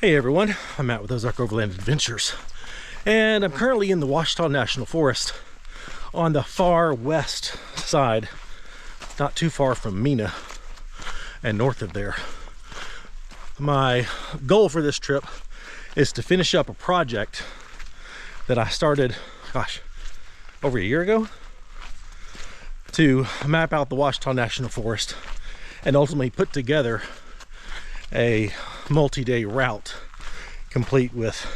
Hey everyone, I'm Matt with Ozark Overland Adventures, and I'm currently in the Ouachita National Forest on the far west side, not too far from Mina and north of there. My goal for this trip is to finish up a project that I started, over a year ago, to map out the Ouachita National Forest and ultimately put together a multi-day route complete with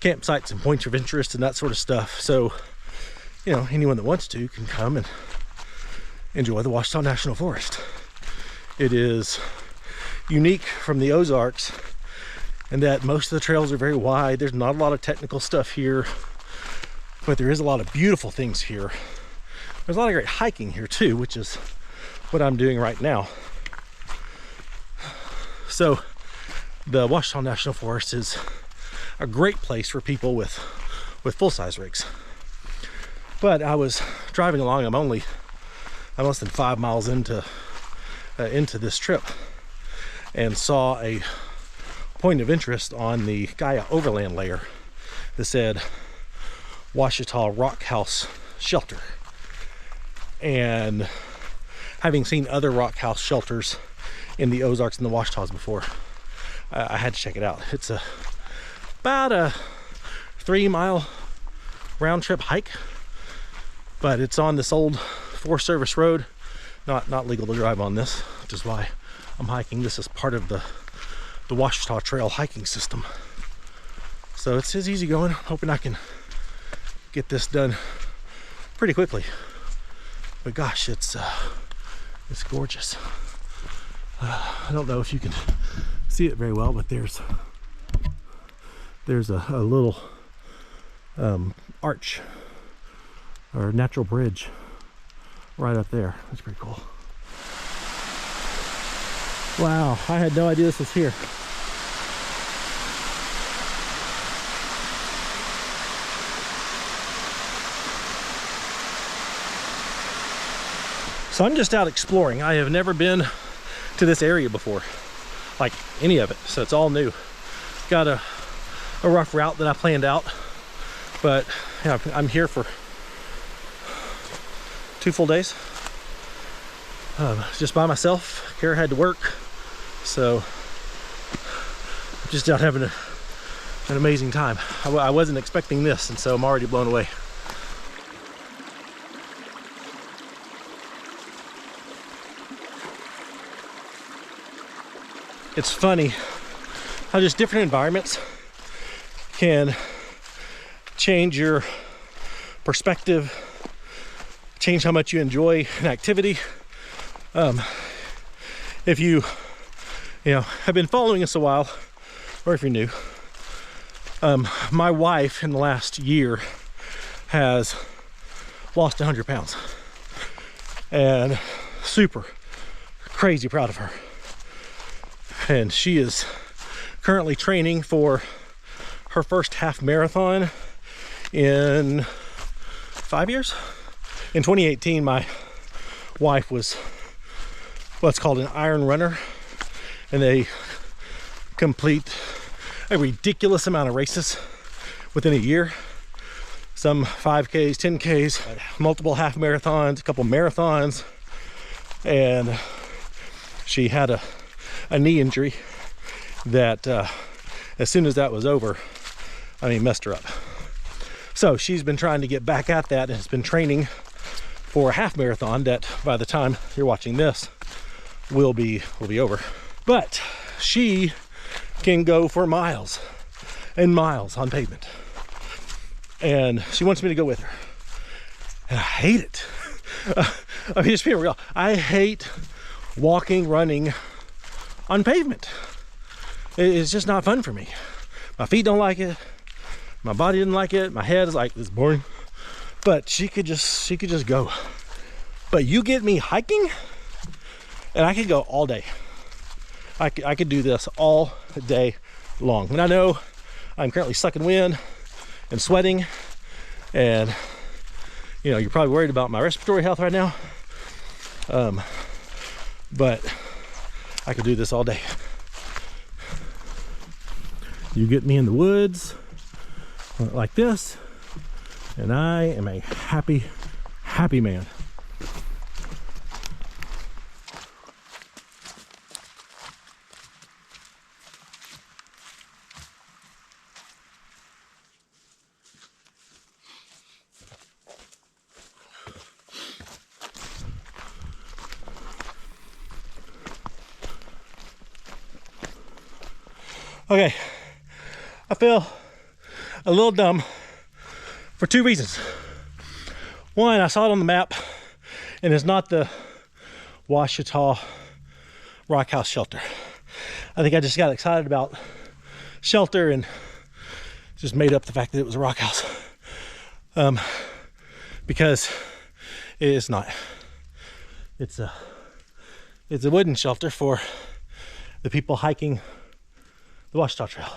campsites and points of interest and that sort of stuff. So, you know, anyone that wants to can come and enjoy the Ouachita National Forest. It is unique from the Ozarks in that most of the trails are very wide. There's not a lot of technical stuff here, but there is a lot of beautiful things here. There's a lot of great hiking here too, which is what I'm doing right now. So the Ouachita National Forest is a great place for people with full-size rigs. But I was driving along, I'm less than 5 miles into this trip, and saw a point of interest on the Gaia Overland layer that said Ouachita Rock House Shelter. And having seen other rock house shelters in the Ozarks and the Ouachitas before, I had to check it out. It's about a 3-mile round trip hike, but it's on this old Forest Service road. Not legal to drive on this, which is why I'm hiking. This is part of the Ouachita Trail hiking system. So it's easy going. Hoping I can get this done pretty quickly. But gosh, it's gorgeous. I don't know if you can see it very well, but there's a little arch or natural bridge right up there. That's pretty cool. Wow, I had no idea this was here. So I'm just out exploring. I have never been to this area before, like any of it, so it's all new. Got a rough route that I planned out, but yeah, I'm here for 2 full days, just by myself. Kara had to work, so I'm just out having an amazing time. I wasn't expecting this, and so I'm already blown away. It's funny how just different environments can change your perspective, change how much you enjoy an activity. If you have been following us a while, or if you're new, my wife in the last year has lost 100 pounds, and super crazy proud of her. And she is currently training for her first half marathon in 5 years. In 2018, my wife was what's called an iron runner, and they complete a ridiculous amount of races within a year. Some 5Ks, 10Ks, multiple half marathons, a couple marathons, and she had a knee injury that as soon as that was over, messed her up. So she's been trying to get back at that and has been training for a half marathon that by the time you're watching this will be over. But she can go for miles and miles on pavement, and she wants me to go with her, and I hate it. Just being real, I hate walking, running on pavement. It's just not fun for me. My feet don't like it, my body didn't like it, my head is like, it's boring. But she could just go. But you get me hiking, and I could go all day. I could do this all day long. And I know I'm currently sucking wind and sweating, and you're probably worried about my respiratory health right now. But I could do this all day. You get me in the woods like this, and I am a happy, happy man. Okay, I feel a little dumb for two reasons. One, I saw it on the map, and it's not the Ouachita Rock House shelter. I think I just got excited about shelter and just made up the fact that it was a rock house. Because it is not. It's a wooden shelter for the people hiking the Ouachita Trail.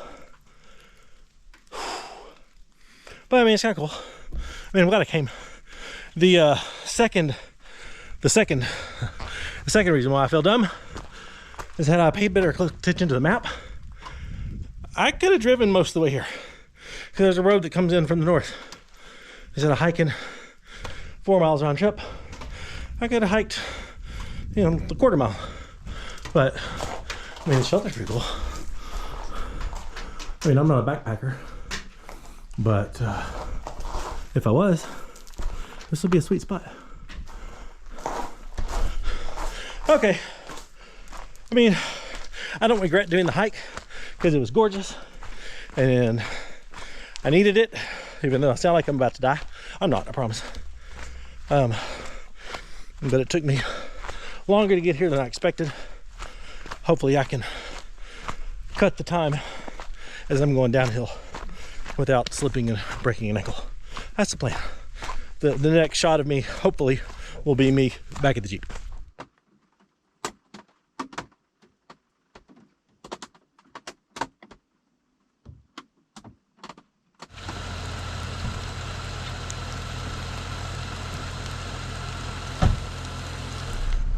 But I mean, it's kind of cool. I mean, I'm glad I came. The second reason why I feel dumb is that I paid better attention to the map. I could have driven most of the way here, because there's a road that comes in from the north. Instead of hiking 4 miles round trip, I could have hiked, the quarter mile. But I mean, the shelter's pretty cool. I mean, I'm not a backpacker, but if I was, this would be a sweet spot. Okay. I mean, I don't regret doing the hike because it was gorgeous and I needed it, even though I sound like I'm about to die. I'm not, I promise. But it took me longer to get here than I expected. Hopefully I can cut the time as I'm going downhill without slipping and breaking an ankle. That's the plan. The next shot of me, hopefully, will be me back at the Jeep.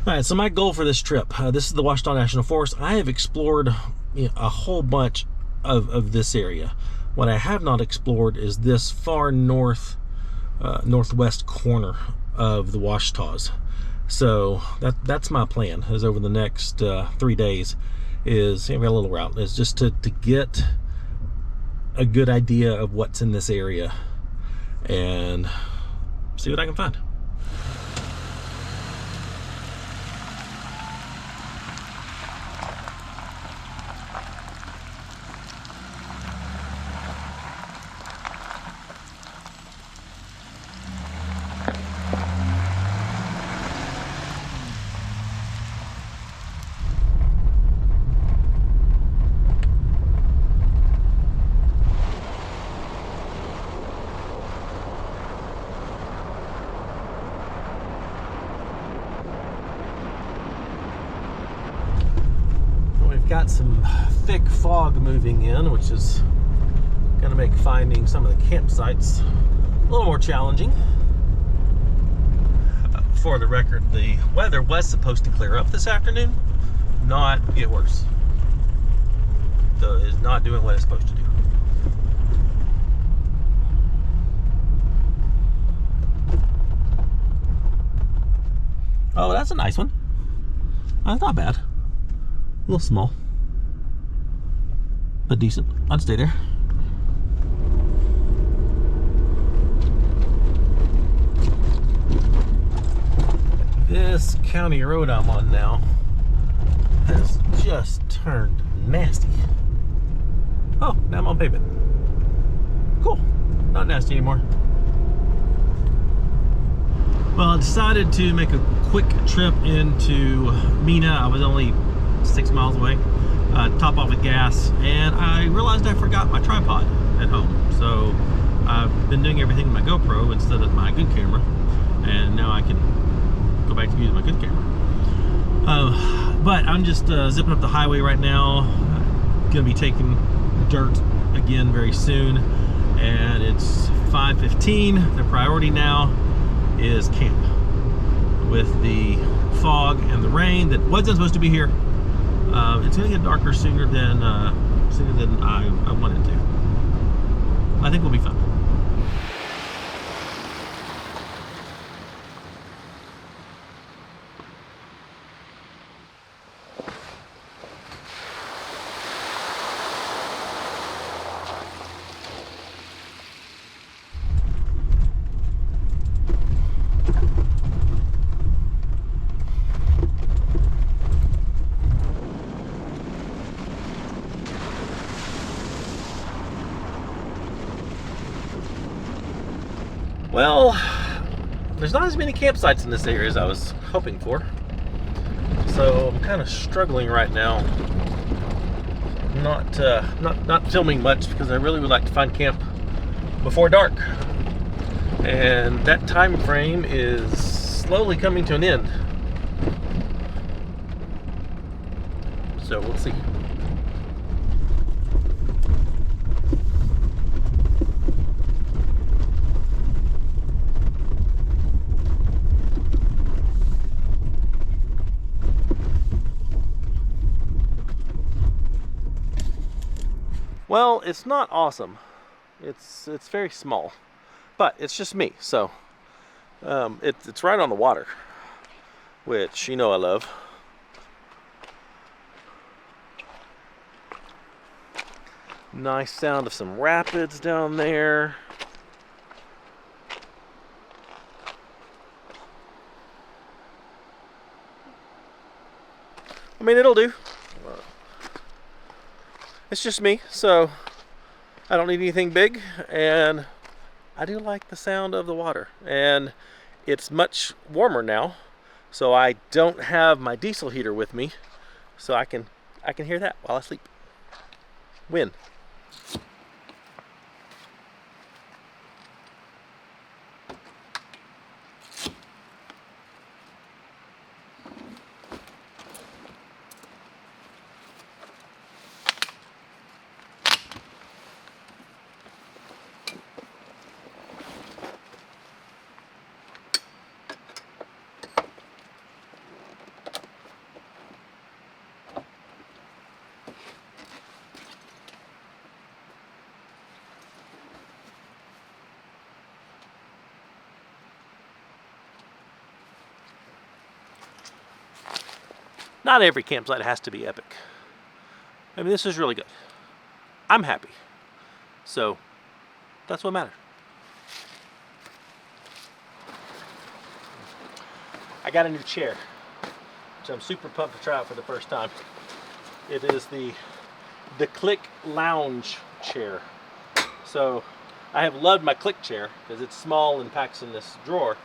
All right, so my goal for this trip, this is the Ouachita National Forest. I have explored a whole bunch of this area. What I have not explored is this far north, northwest corner of the Ouachitas. So that's my plan, is over the next 3 days, is a little route, is just to get a good idea of what's in this area and see what I can find. Got some thick fog moving in, which is going to make finding some of the campsites a little more challenging. For the record, the weather was supposed to clear up this afternoon, not get worse. So it's not doing what it's supposed to do. Oh, that's a nice one. That's not bad. A little small, but decent. I'd stay there. This county road I'm on now has just turned nasty. Oh, now I'm on pavement. Cool. Not nasty anymore. Well, I decided to make a quick trip into Mina. I was only 6 miles away, top off with gas, and I realized I forgot my tripod at home. So I've been doing everything with my GoPro instead of my good camera, and now I can go back to using my good camera. But I'm just zipping up the highway right now. Gonna be taking dirt again very soon, and it's 5:15. The priority now is camp. With the fog and the rain that wasn't supposed to be here, it's going to get darker sooner than sooner than I wanted to. I think we'll be fine. Well, there's not as many campsites in this area as I was hoping for, so I'm kind of struggling right now. Not filming much because I really would like to find camp before dark, and that time frame is slowly coming to an end. So we'll see. Well, it's not awesome. It's very small, but it's just me. So it's right on the water, which you know I love. Nice sound of some rapids down there. I mean, it'll do. It's just me, so I don't need anything big, and I do like the sound of the water. And it's much warmer now, so I don't have my diesel heater with me, so I can hear that while I sleep. Win. Not every campsite has to be epic. I mean, this is really good. I'm happy. So, that's what matters. I got a new chair, which I'm super pumped to try out for the first time. It is the Click Lounge chair. So, I have loved my Click chair because it's small and packs in this drawer.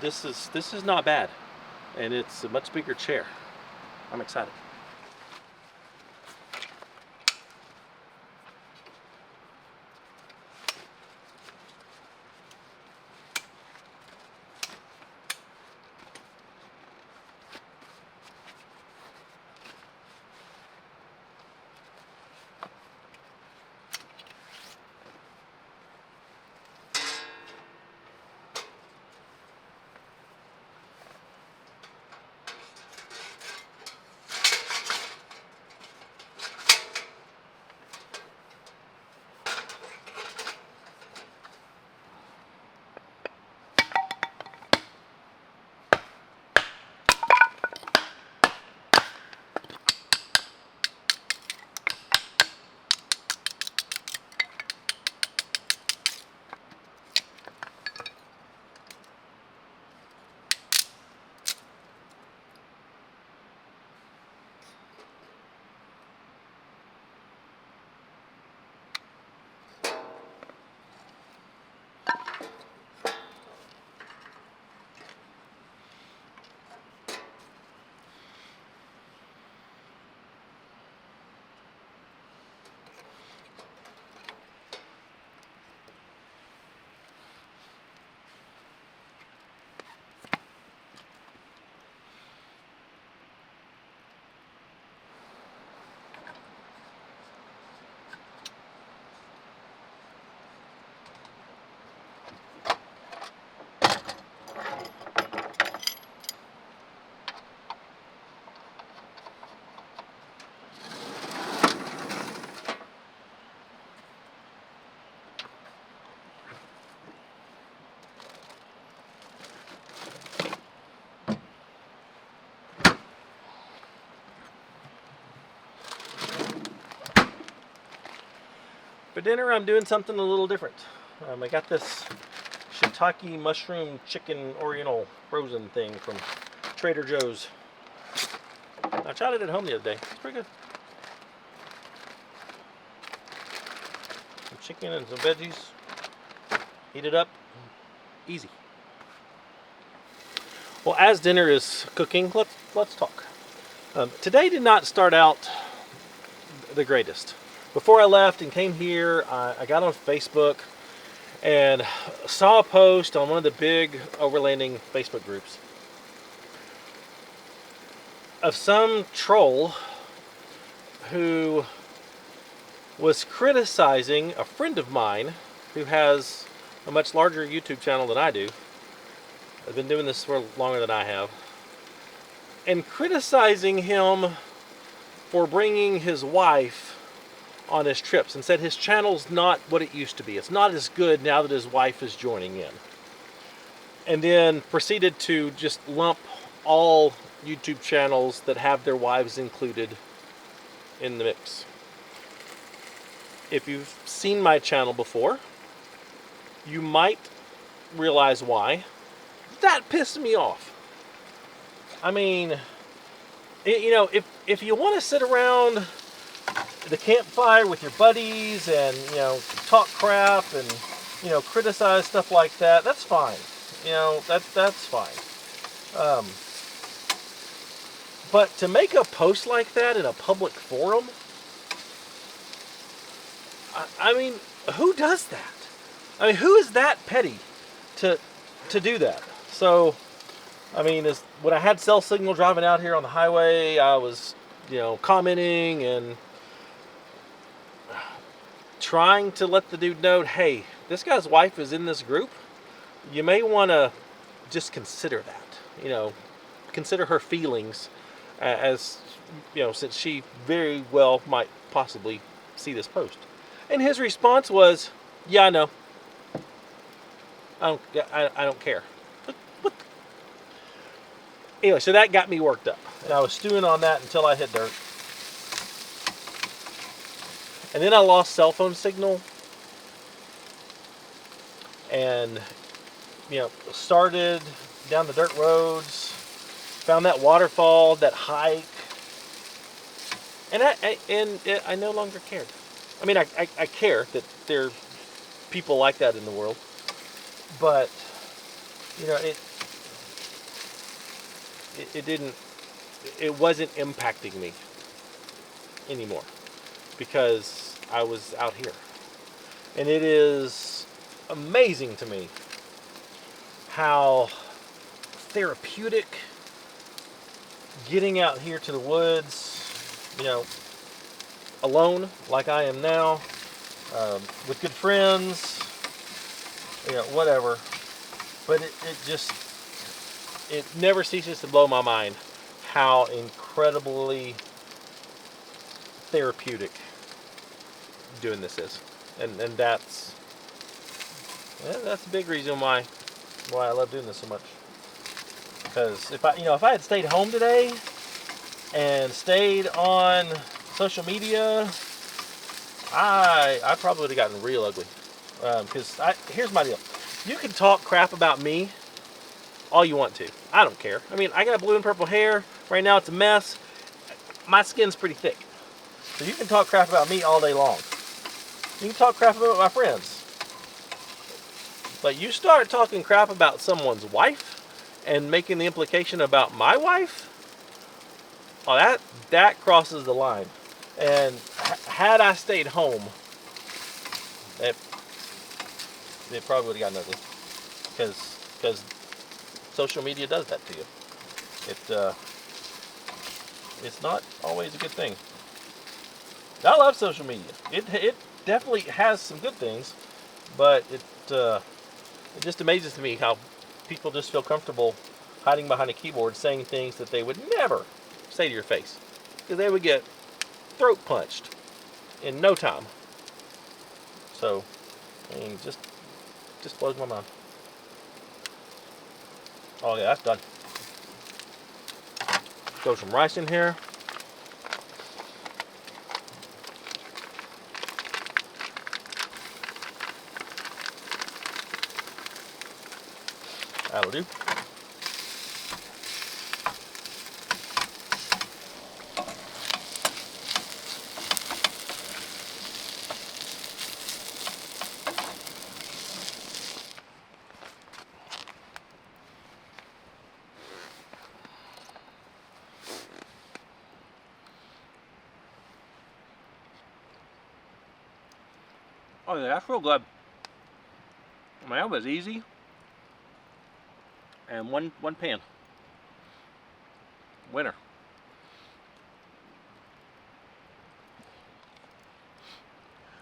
This is not bad, and it's a much bigger chair. I'm excited. For dinner, I'm doing something a little different. I got this shiitake mushroom chicken oriental frozen thing from Trader Joe's. I tried it at home the other day. It's pretty good. Some chicken and some veggies. Heat it up. Easy. Well, as dinner is cooking, let's talk. Today did not start out the greatest. Before I left and came here, I got on Facebook and saw a post on one of the big overlanding Facebook groups of some troll who was criticizing a friend of mine who has a much larger YouTube channel than I do. I've been doing this for longer than I have. And criticizing him for bringing his wife on his trips, and said his channel's not what it used to be. It's not as good now that his wife is joining in. And then proceeded to just lump all YouTube channels that have their wives included in the mix. If you've seen my channel before, you might realize why. That pissed me off. I mean, you know, if you want to sit around the campfire with your buddies and, you know, talk crap and, you know, criticize stuff like that, that's fine. You know, that's fine. But to make a post like that in a public forum, I mean, who does that? I mean, who is that petty to do that? So, I mean, when I had cell signal driving out here on the highway, I was, you know, commenting and trying to let the dude know, hey, this guy's wife is in this group. You may want to just consider that. You know, consider her feelings as, you know, since she very well might possibly see this post. And his response was, yeah, I know. I don't care. What? Anyway, so that got me worked up. And I was stewing on that until I hit dirt. And then I lost cell phone signal. And, you know, started down the dirt roads. Found that waterfall, that hike. And I no longer cared. I mean, I care that there are people like that in the world. But, you know, it wasn't impacting me anymore because I was out here. And it is amazing to me how therapeutic getting out here to the woods, you know, alone like I am now, with good friends, you know, whatever. But it never ceases to blow my mind how incredibly therapeutic doing this is. And that's a big reason why I love doing this so much. Because if I had stayed home today and stayed on social media, I probably would have gotten real ugly. Because here's my deal. You can talk crap about me all you want to. I don't care. I mean, I got blue and purple hair. Right now it's a mess. My skin's pretty thick. So you can talk crap about me all day long. You can talk crap about my friends. But you start talking crap about someone's wife and making the implication about my wife, oh, that crosses the line. And had I stayed home, it probably would have gotten ugly. Because social media does that to you. It's not always a good thing. I love social media. It definitely has some good things, but it just amazes me how people just feel comfortable hiding behind a keyboard saying things that they would never say to your face, because they would get throat punched in no time. So, I mean, just blows my mind. Oh yeah, that's done. Throw some rice in here. That'll do. Oh yeah, that's real good. Man, that was easy. And one pan. Winner.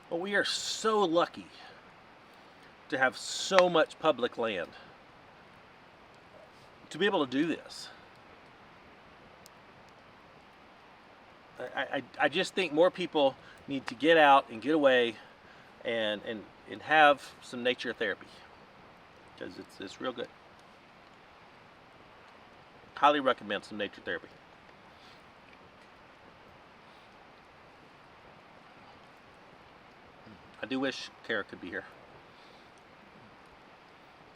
Well, we are so lucky to have so much public land to be able to do this. I just think more people need to get out and get away and have some nature therapy, because it's real good. Highly recommend some nature therapy. I do wish Kara could be here,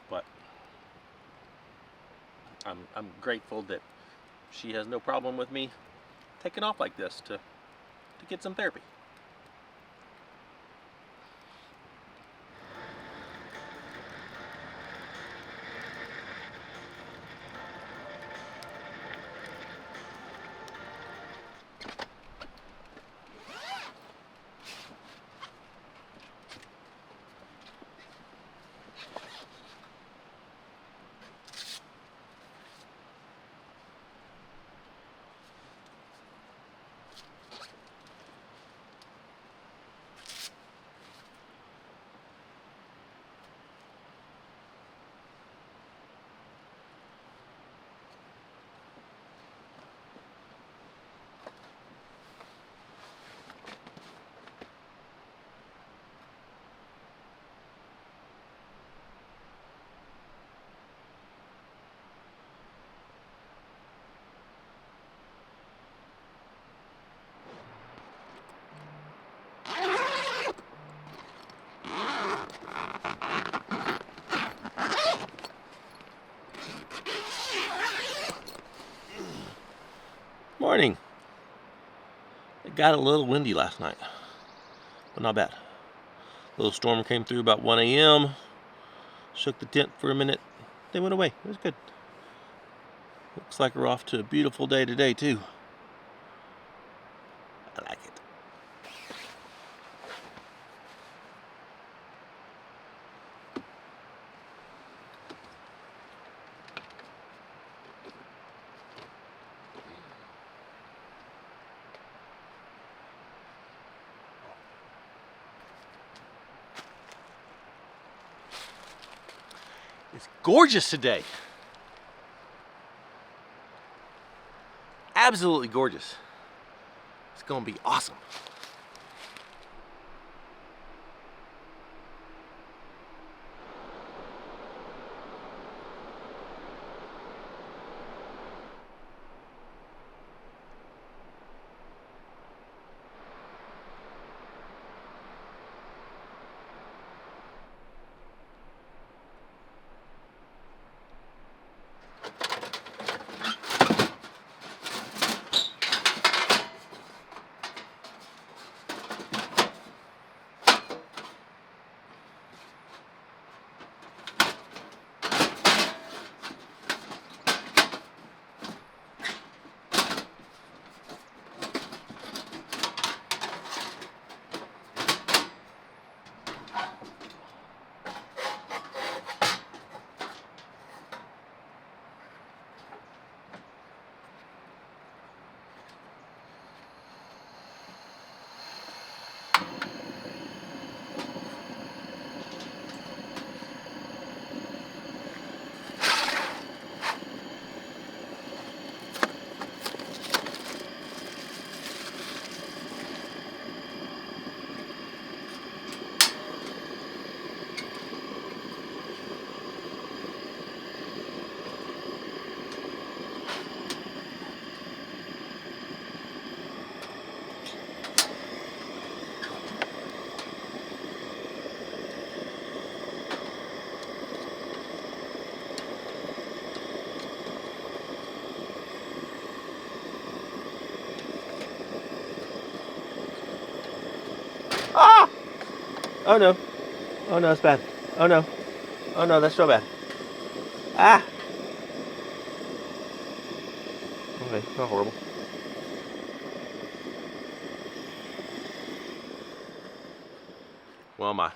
but I'm grateful that she has no problem with me taking off like this to get some therapy. Morning. It got a little windy last night, but not bad. A little storm came through about 1 a.m. Shook the tent for a minute. They went away. It was good. Looks like we're off to a beautiful day today, too. I like it. It's gorgeous today. Absolutely gorgeous. It's gonna be awesome. Oh no. Oh no, it's bad. Oh no. Oh no, that's so bad. Ah! Okay, not horrible. Well, my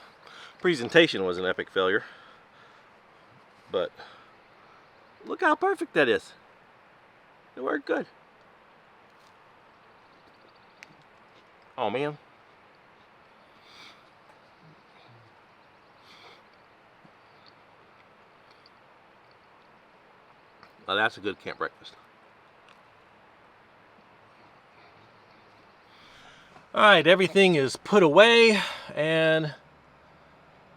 presentation was an epic failure. But look how perfect that is. It worked good. Oh man. Well, that's a good camp breakfast. Alright, everything is put away and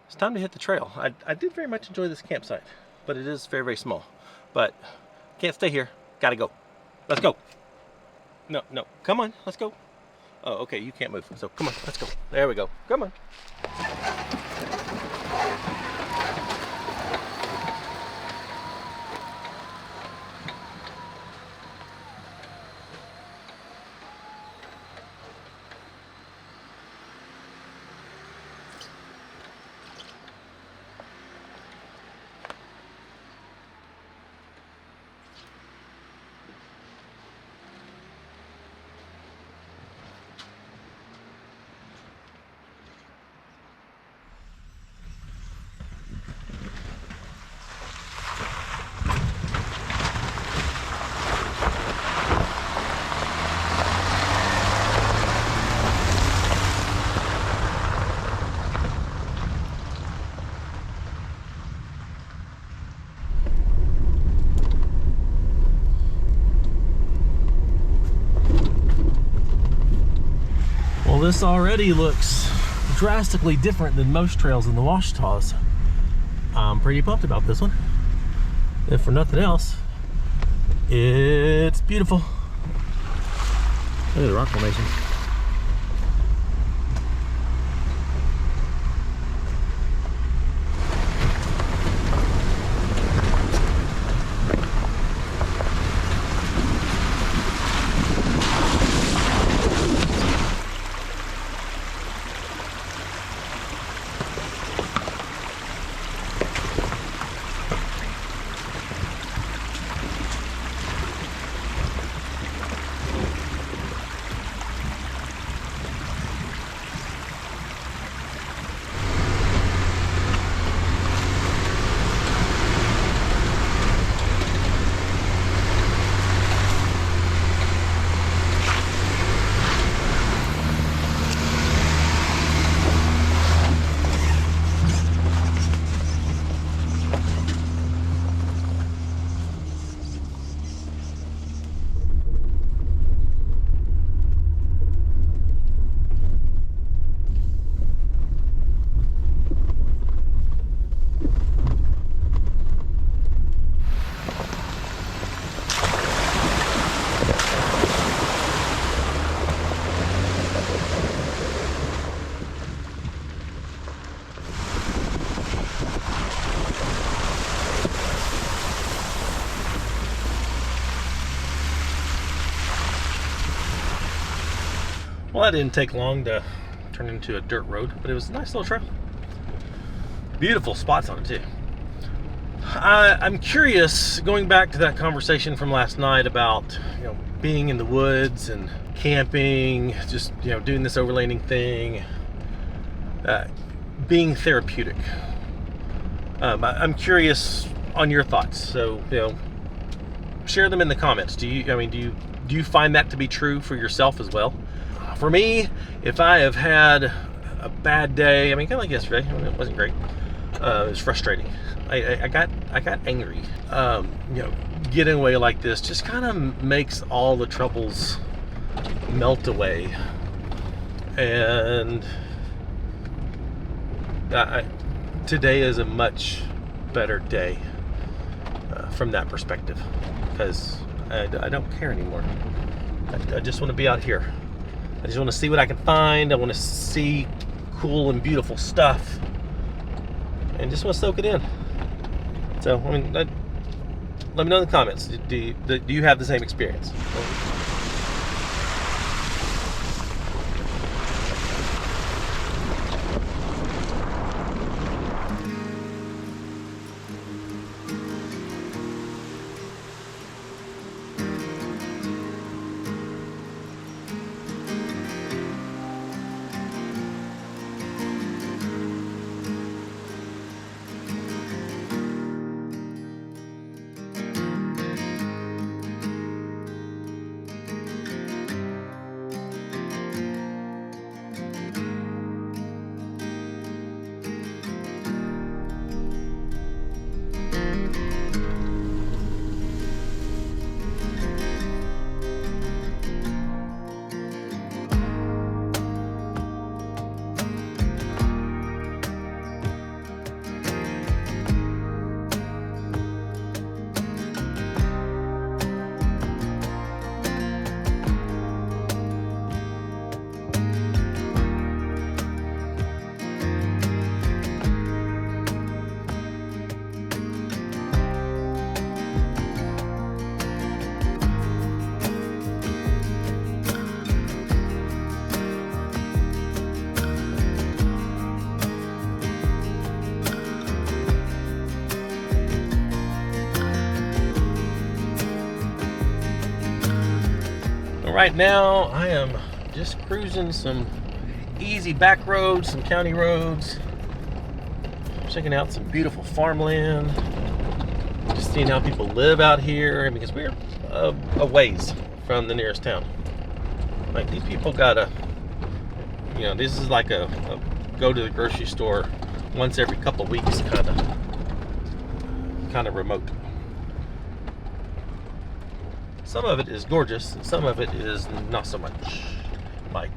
it's time to hit the trail. I did very much enjoy this campsite, but it is very, very small. But can't stay here. Gotta go. Let's go. No, come on, let's go. Oh, okay, you can't move. So come on, let's go. There we go. Come on. This already looks drastically different than most trails in the Ouachitas. I'm pretty pumped about this one. If for nothing else, it's beautiful. Look at the rock formation. Well, that didn't take long to turn into a dirt road, but it was a nice little trail. Beautiful spots on it too. I'm curious, going back to that conversation from last night about, being in the woods and camping, just, doing this overlanding thing, being therapeutic. I'm curious on your thoughts. So, share them in the comments. Do you find that to be true for yourself as well? For me, if I have had a bad day, kind of like yesterday, it wasn't great. It was frustrating. I got angry. Getting away like this just kind of makes all the troubles melt away, and today is a much better day from that perspective, because I don't care anymore. I just want to be out here. I just want to see what I can find. I want to see cool and beautiful stuff, and just want to soak it in. So, let me know in the comments. Do you have the same experience? Right now, I am just cruising some easy back roads, some county roads, checking out some beautiful farmland, just seeing how people live out here, because we're a ways from the nearest town. Like, these people gotta, you know, this is like a go to the grocery store once every couple of weeks kind of remote. Some of it is gorgeous, and some of it is not so much. Like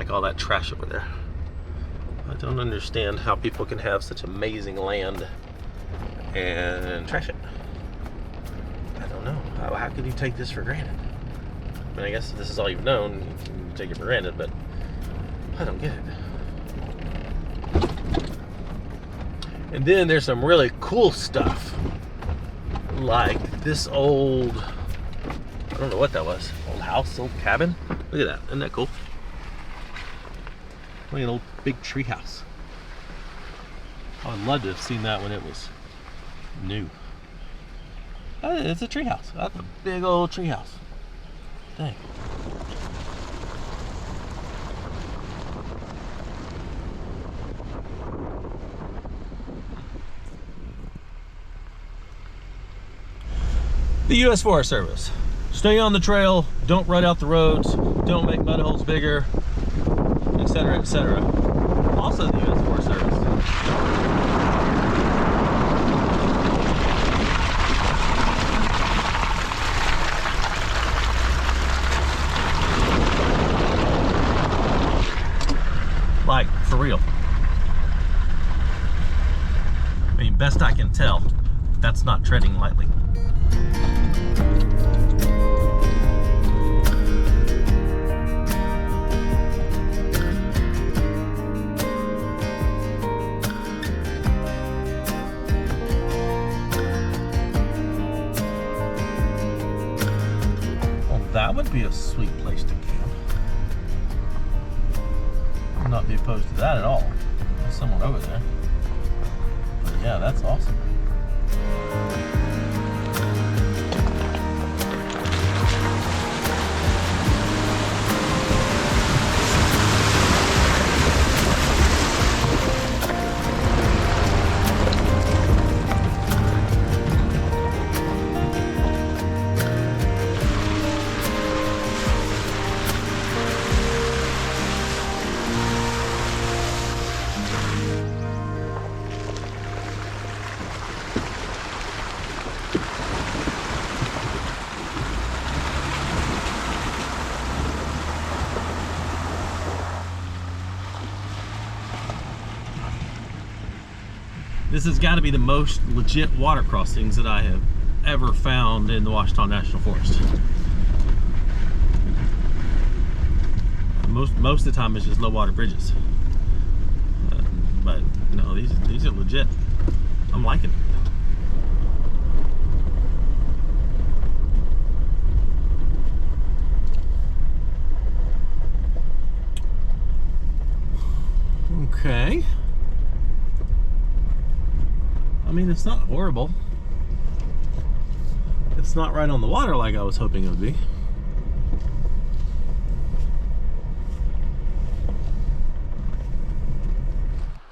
all that trash over there. I don't understand how people can have such amazing land and trash it. I don't know. How can you take this for granted? I mean, I guess if this is all you've known, you can take it for granted, but I don't get it. And then there's some really cool stuff, like this old, I don't know what that was. Old house, old cabin. Look at that. Isn't that cool? Like an old big tree house. I'd love to have seen that when it was new. It's a tree house. That's a big old tree house. Dang. The U.S. Forest Service. Stay on the trail, don't rut out the roads, don't make mud holes bigger, etc., etc. Also the U.S. Forest Service. Like, for real. I mean, best I can tell, that's not treading lightly. That would be a sweet place to camp. I'd not be opposed to that at all. There's someone over there. But yeah, that's awesome. This has got to be the most legit water crossings that I have ever found in the Ouachita National Forest. Most of the time it's just low water bridges. But no, these are legit. I'm liking it. Okay. I mean, it's not horrible. It's not right on the water like I was hoping it would be.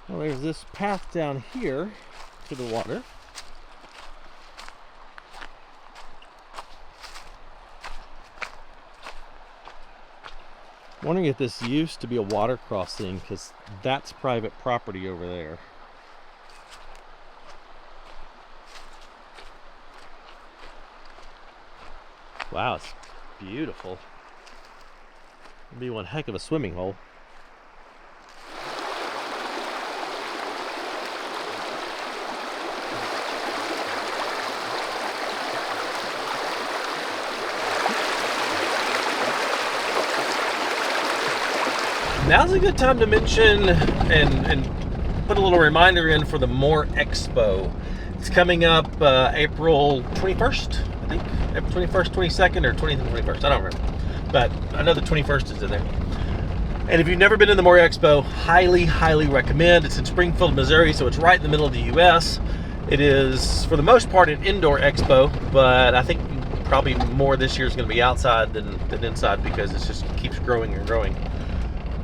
Well, there's this path down here to the water. Wondering if this used to be a water crossing, because that's private property over there. Wow, it's beautiful. It'd be one heck of a swimming hole. Now's a good time to mention and put a little reminder in for the More Expo. It's coming up April 21st, I think. April 21st, 22nd, or 20th and 21st. I don't remember. But I know the 21st is in there. And if you've never been to the More Expo, highly, highly recommend. It's in Springfield, Missouri, so it's right in the middle of the U.S. It is, for the most part, an indoor expo, but I think Probably more this year is going to be outside than inside because it just keeps growing and growing.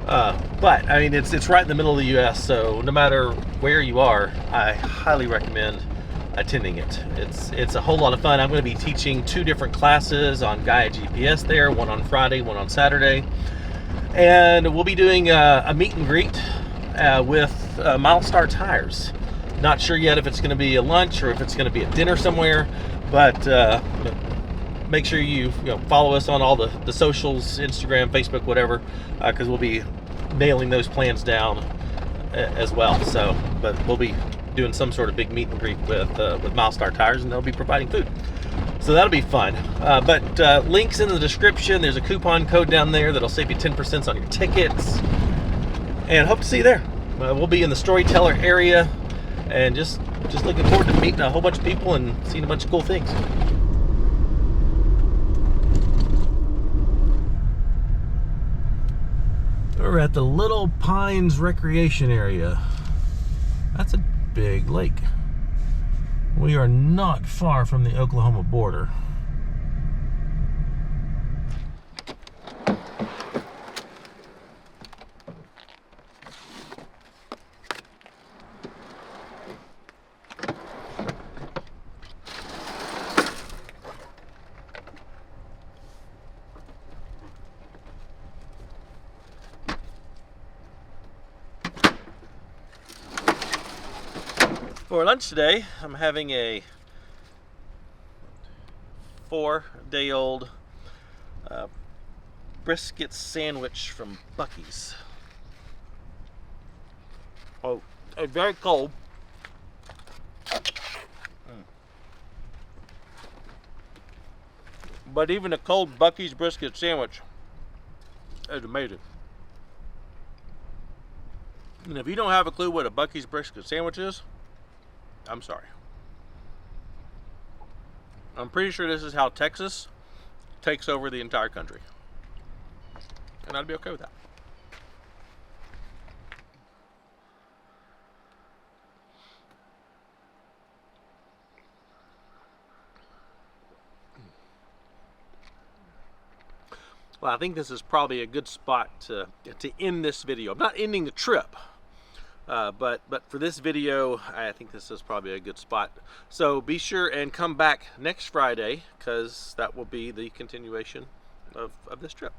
But I mean, it's right in the middle of the U.S., so no matter where you are, I highly recommend attending it. It's a whole lot of fun. I'm going to be teaching 2 different classes on Gaia GPS there, one on Friday, one on Saturday, and we'll be doing a meet and greet with Milestar Tires. Not sure yet if it's going to be a lunch or if it's going to be a dinner somewhere, but make sure you follow us on all the socials, Instagram, Facebook, whatever, because we'll be nailing those plans down as well. So, but we'll be doing some sort of big meet and greet with Milestar Tires, and they'll be providing food. So that'll be fun. But links in the description. There's a coupon code down there that'll save you 10% on your tickets. And hope to see you there. We'll be in the Storyteller area, and just looking forward to meeting a whole bunch of people and seeing a bunch of cool things. We're at the Little Pines Recreation Area. That's a big lake. We are not far from the Oklahoma border. For lunch today, I'm having a 4-day-old brisket sandwich from Buc-ee's. Oh, it's very cold. But even a cold Buc-ee's brisket sandwich is amazing. And if you don't have a clue what a Buc-ee's brisket sandwich is, I'm sorry. I'm pretty sure this is how Texas takes over the entire country. And I'd be okay with that. Well, I think this is probably a good spot to end this video. I'm not ending the trip. But for this video, I think this is probably a good spot. So be sure and come back next Friday, because that will be the continuation of this trip.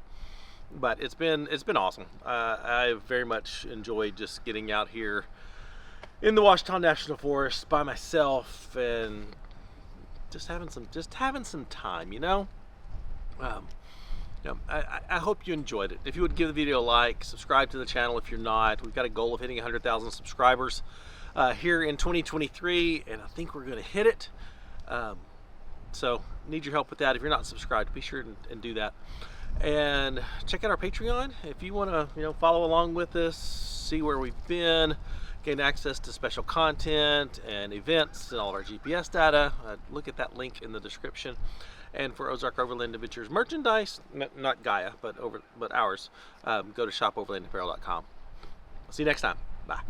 But it's been awesome. I very much enjoyed just getting out here in the Ouachita National Forest by myself and just having some time, you know. I hope you enjoyed it. If you would give the video a like, subscribe to the channel if you're not. We've got a goal of hitting 100,000 subscribers here in 2023, and I think we're going to hit it. So need your help with that. If you're not subscribed, be sure and do that. And check out our Patreon if you want to follow along with us, see where we've been, gain access to special content and events and all of our GPS data. Look at that link in the description. And for Ozark Overland Adventures merchandise, not Gaia, but ours, go to shopoverlandapparel.com. See you next time. Bye.